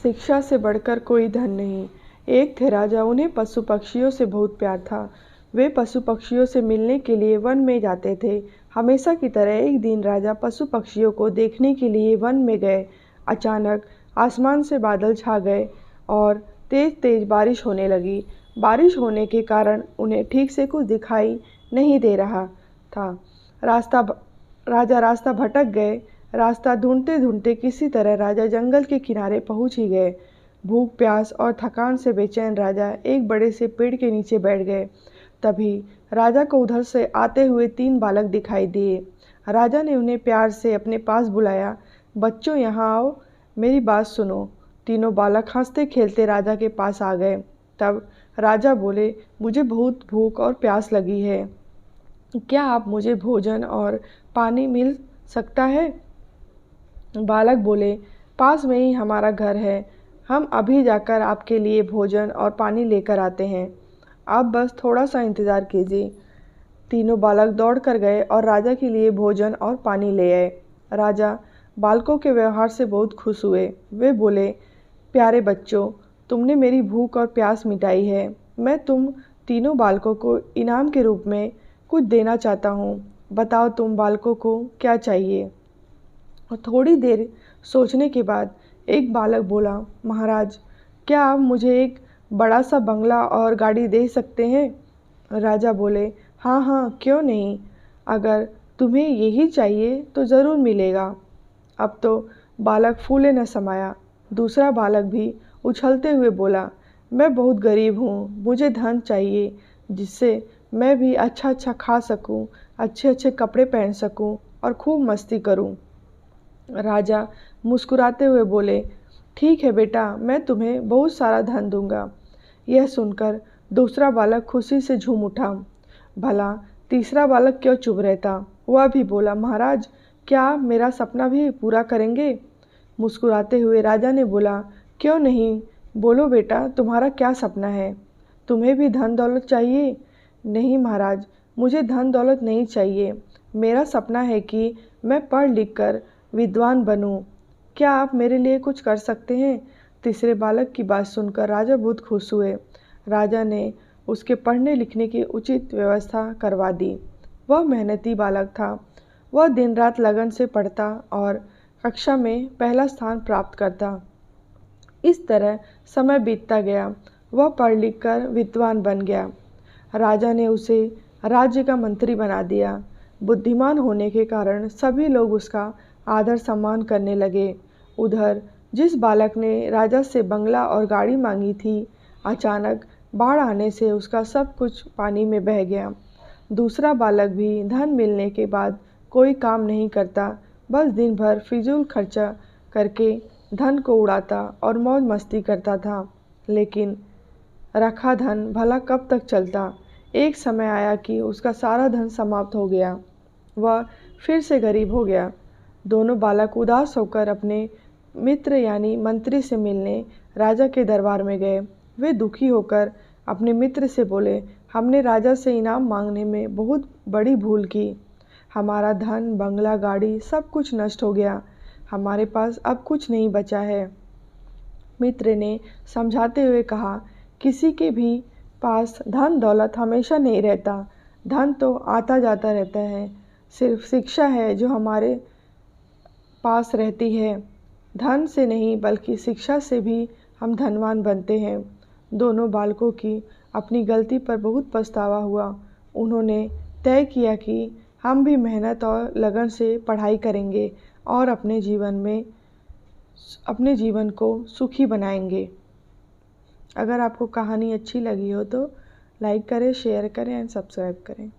शिक्षा से बढ़कर कोई धन नहीं। एक थे राजा, उन्हें पशु पक्षियों से बहुत प्यार था। वे पशु पक्षियों से मिलने के लिए वन में जाते थे। हमेशा की तरह एक दिन राजा पशु पक्षियों को देखने के लिए वन में गए। अचानक आसमान से बादल छा गए और तेज तेज बारिश होने लगी। बारिश होने के कारण उन्हें ठीक से कुछ दिखाई नहीं दे रहा था। राजा रास्ता भटक गए। रास्ता ढूंढते ढूंढते किसी तरह राजा जंगल के किनारे पहुंच ही गए। भूख प्यास और थकान से बेचैन राजा एक बड़े से पेड़ के नीचे बैठ गए। तभी राजा को उधर से आते हुए 3 बालक दिखाई दिए। राजा ने उन्हें प्यार से अपने पास बुलाया। बच्चों, यहाँ आओ, मेरी बात सुनो। तीनों बालक हंसते खेलते राजा के पास आ गए। तब राजा बोले, मुझे बहुत भूख और प्यास लगी है। क्या आप मुझे भोजन और पानी मिल सकता है? बालक बोले, पास में ही हमारा घर है, हम अभी जाकर आपके लिए भोजन और पानी लेकर आते हैं। आप बस थोड़ा सा इंतज़ार कीजिए। तीनों बालक दौड़ कर गए और राजा के लिए भोजन और पानी ले आए। राजा बालकों के व्यवहार से बहुत खुश हुए। वे बोले, प्यारे बच्चों, तुमने मेरी भूख और प्यास मिटाई है। मैं तुम तीनों बालकों को इनाम के रूप में कुछ देना चाहता हूँ। बताओ, तुम बालकों को क्या चाहिए? और थोड़ी देर सोचने के बाद एक बालक बोला, महाराज, क्या आप मुझे एक बड़ा सा बंगला और गाड़ी दे सकते हैं? राजा बोले, हाँ हाँ, क्यों नहीं। अगर तुम्हें यही चाहिए तो ज़रूर मिलेगा। अब तो बालक फूले न समाया। दूसरा बालक भी उछलते हुए बोला, मैं बहुत गरीब हूँ, मुझे धन चाहिए जिससे मैं भी अच्छा अच्छा खा सकूँ, अच्छे अच्छे कपड़े पहन सकूँ और खूब मस्ती करूँ। राजा मुस्कुराते हुए बोले, ठीक है बेटा, मैं तुम्हें बहुत सारा धन दूंगा। यह सुनकर दूसरा बालक खुशी से झूम उठा। भला तीसरा बालक क्यों चुप रहता? वह भी बोला, महाराज, क्या आप मेरा सपना भी पूरा करेंगे? मुस्कुराते हुए राजा ने बोला, क्यों नहीं, बोलो बेटा, तुम्हारा क्या सपना है? तुम्हें भी धन दौलत चाहिए? नहीं महाराज, मुझे धन दौलत नहीं चाहिए। मेरा सपना है कि मैं पढ़ लिख कर विद्वान बनूं। क्या आप मेरे लिए कुछ कर सकते हैं? तीसरे बालक की बात सुनकर राजा बहुत खुश हुए। राजा ने उसके पढ़ने लिखने की उचित व्यवस्था करवा दी। वह मेहनती बालक था। वह दिन रात लगन से पढ़ता और कक्षा में पहला स्थान प्राप्त करता। इस तरह समय बीतता गया। वह पढ़ लिख कर विद्वान बन गया। राजा ने उसे राज्य का मंत्री बना दिया। बुद्धिमान होने के कारण सभी लोग उसका आदर सम्मान करने लगे। उधर जिस बालक ने राजा से बंगला और गाड़ी मांगी थी, अचानक बाढ़ आने से उसका सब कुछ पानी में बह गया। दूसरा बालक भी धन मिलने के बाद कोई काम नहीं करता, बस दिन भर फिजूल खर्चा करके धन को उड़ाता और मौज मस्ती करता था। लेकिन रखा धन भला कब तक चलता? एक समय आया कि उसका सारा धन समाप्त हो गया। वह फिर से गरीब हो गया। दोनों बालक उदास होकर अपने मित्र यानी मंत्री से मिलने राजा के दरबार में गए। वे दुखी होकर अपने मित्र से बोले, हमने राजा से इनाम मांगने में बहुत बड़ी भूल की। हमारा धन, बंगला, गाड़ी सब कुछ नष्ट हो गया। हमारे पास अब कुछ नहीं बचा है। मित्र ने समझाते हुए कहा, किसी के भी पास धन दौलत हमेशा नहीं रहता। धन तो आता जाता रहता है। सिर्फ शिक्षा है जो हमारे पास रहती है। धन से नहीं बल्कि शिक्षा से भी हम धनवान बनते हैं। दोनों बालकों की अपनी गलती पर बहुत पछतावा हुआ। उन्होंने तय किया कि हम भी मेहनत और लगन से पढ़ाई करेंगे और अपने जीवन को सुखी बनाएंगे। अगर आपको कहानी अच्छी लगी हो तो लाइक करें, शेयर करें एंड सब्सक्राइब करें।